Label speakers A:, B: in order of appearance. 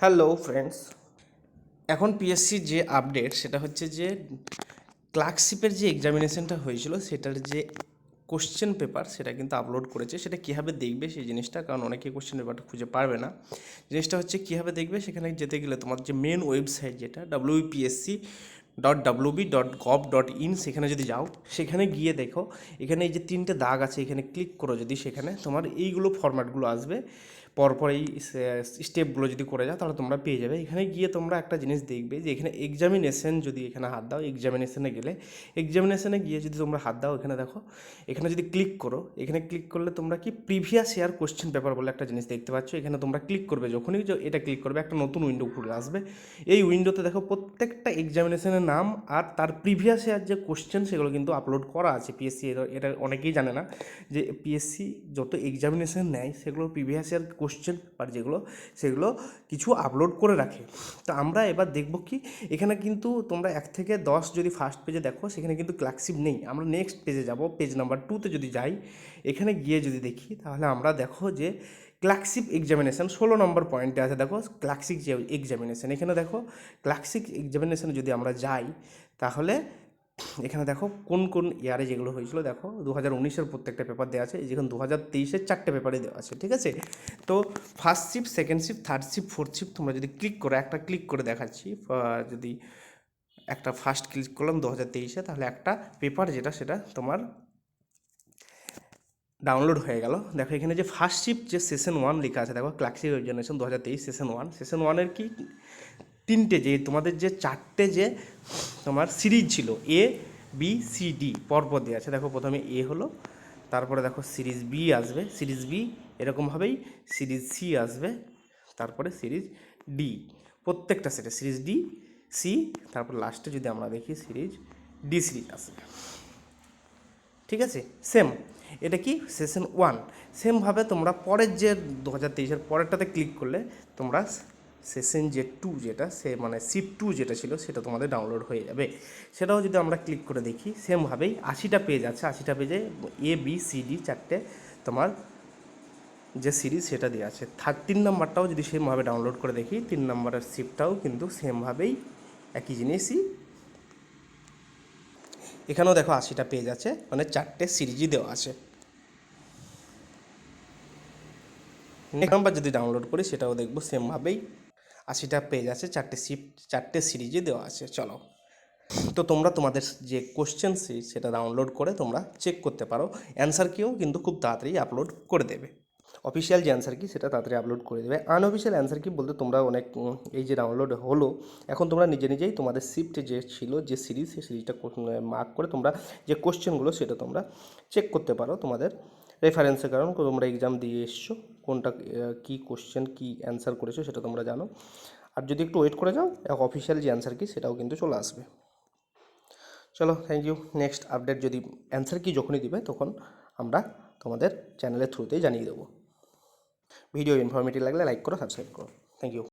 A: Hello friends, এখন পিএসসির যে update সেটা হচ্ছে যে ক্লার্কশিপের যে এক্সামিনেশনটা হয়েছিল সেটার যে কোশ্চেন পেপার সেটা কিন্তু আপলোড করেছে। সেটা কীভাবে দেখবে সেই জিনিসটা, কারণ অনেকেই কোশ্চেন পেপারটা খুঁজে পারবে না। জিনিসটা হচ্ছে কীভাবে দেখবে, সেখানে যেতে গেলে তোমার যে মেন ওয়েবসাইট যেটা wpsc.wb.gov.in সেখানে যদি যাও, সেখানে গিয়ে দেখো এখানে এই যে তিনটে দাগ আছে, এখানে ক্লিক করো যদি, সেখানে তোমার এইগুলো ফরম্যাটগুলো আসবে। পরপর এই স্টেপগুলো যদি করে যাও তাহলে তোমরা পেয়ে যাবে। এখানে গিয়ে তোমরা একটা জিনিস দেখবে যে এখানে এক্সামিনেশন, যদি এখানে হাত দাও, এক্সামিনেশনে গেলে এক্সামিনেশনে গিয়ে যদি তোমরা হাত দাও, এখানে দেখো, এখানে যদি ক্লিক করো, এখানে ক্লিক করলে তোমরা কি প্রিভিয়াস ইয়ার কোশ্চেন পেপার বলে একটা জিনিস দেখতে পাচ্ছ। এখানে তোমরা ক্লিক করবে, যখনই এটা ক্লিক করবে একটা নতুন উইন্ডো খুলে আসবে। এই উইন্ডোতে দেখো প্রত্যেকটা এক্সামিনেশনের নাম আর তার প্রিভিয়াস ইয়ার যে কোশ্চেন সেগুলো কিন্তু আপলোড করা আছে। পিএসসি এটা অনেকেই জানে না যে পিএসসি যত এক্সামিনেশন নেয় সেগুলো প্রিভিয়াস ইয়ার কোশ্চেন আর যেগুলো সেগুলো কিছু আপলোড করে রাখে। তো আমরা এবার দেখব কি, এখানে কিন্তু তোমরা 1 থেকে 10 যদি ফার্স্ট পেজে দেখো সেখানে কিন্তু ক্লার্কশিপ নেই। আমরা নেক্সট পেজে যাব, পেজ নাম্বার 2তে যদি যাই, এখানে গিয়ে যদি দেখি তাহলে আমরা দেখো যে ক্লার্কশিপ এক্সামিনেশন 16 নম্বর পয়েন্টে আছে। দেখো ক্লার্কশিপ যে এক্সামিনেশন, এখানে দেখো ক্লার্কশিপ এক্সামিনেশনে যদি আমরা যাই তাহলে এখানে দেখো কোন কোন ইয়ারে যেগুলো হয়েছিল। দেখো 2019-এর প্রত্যেকটা পেপার দেওয়া আছে, যেখানে 2023-এর 4টে পেপারে দেওয়া আছে, ঠিক আছে। তো first shift, second shift, third shift, fourth shift তোমরা যদি ক্লিক করো, একটা ক্লিক করে দেখাচ্ছি, যদি একটা ফার্স্ট ক্লিক করলাম 2023-এ, তাহলে একটা পেপার যেটা সেটা তোমার ডাউনলোড হয়ে গেল। দেখো এখানে যে ফার্স্ট শিফট যে সেশন 1 লেখা আছে, দেখো ক্লার্কশিপ এক্সামিনেশন 2023 সেশন 1-এর কি তিনটে, যে তোমাদের যে 4টে যে তোমার সিরিজ ছিল, এ বি সি ডি পরপর দেওয়া আছে। দেখো প্রথমে এ হলো, তারপরে দেখো সিরিজ বি আসবে, সিরিজ বি এরকমভাবেই সিরিজ সি আসবে, তারপরে সিরিজ ডি, প্রত্যেকটা সেটে সিরিজ ডি, সি, তারপর লাস্টে যদি আমরা দেখি সিরিজ ডি সিরিজ আসবে, ঠিক আছে। সেম এটা কি সেশন 1। সেমভাবে তোমরা পরের যে 2023-এর পরেরটাতে ক্লিক করলে তোমরা সেশন যে 2 যেটা সে মানে শিফট 2 যেটা ছিল সেটা তোমাদের ডাউনলোড হয়ে যাবে। সেটাও যদি আমরা ক্লিক করে দেখি, সেমভাবেই 80টা পেজ আছে, 80টা পেজে এ বি সি ডি 4টে তোমার যে সিরিজ সেটা দেওয়া আছে। 3 নাম্বারটাও যদি সেমভাবে ডাউনলোড করে দেখি, 3 নাম্বারের শিফটটাও কিন্তু সেমভাবেই একই জিনিসই। এখানেও দেখো 80টা পেজ আছে, মানে 4টে সিরিজই দেওয়া আছে। নেক্সট নাম্বার যদি ডাউনলোড করি সেটাও দেখবো সেমভাবেই 80টা পেজ আছে, 4টে শিফট, 4টে সিরিজই দেওয়া আছে। চলো, তো তোমরা তোমাদের যে কোশ্চেন সিরিজ সেটা ডাউনলোড করে তোমরা চেক করতে পারো। অ্যান্সার কিও কিন্তু খুব তাড়াতাড়ি আপলোড করে দেবে। অফিসিয়াল যে অ্যান্সার কি সেটা তাড়াতাড়ি আপলোড করে দেবে। আনঅফিসিয়াল অ্যান্সার কি বলতে তোমরা অনেক এই যে ডাউনলোড হলো, এখন তোমরা নিজে নিজেই তোমাদের শিফটে যে ছিল যে সিরিজ, সেই সিরিজটা মার্ক করে তোমরা যে কোশ্চেনগুলো সেটা তোমরা চেক করতে পারো তোমাদের রেফারেন্সের, কারণ তোমরা এক্সাম দিয়ে এসছো, কোনটা কী কোশ্চেন কী অ্যান্সার করেছো সেটা তোমরা জানো। আর যদি একটু ওয়েট করে যাও, অফিসিয়াল যে অ্যান্সার কি সেটাও কিন্তু চলে আসবে। চলো, থ্যাংক ইউ। নেক্সট আপডেট যদি অ্যান্সার কি যখনই দিবে তখন আমরা তোমাদের চ্যানেলের থ্রুতেই জানিয়ে দেবো। ভিডিও ইনফরমেটিভ লাগলে লাইক করো, সাবস্ক্রাইব করো। Thank you.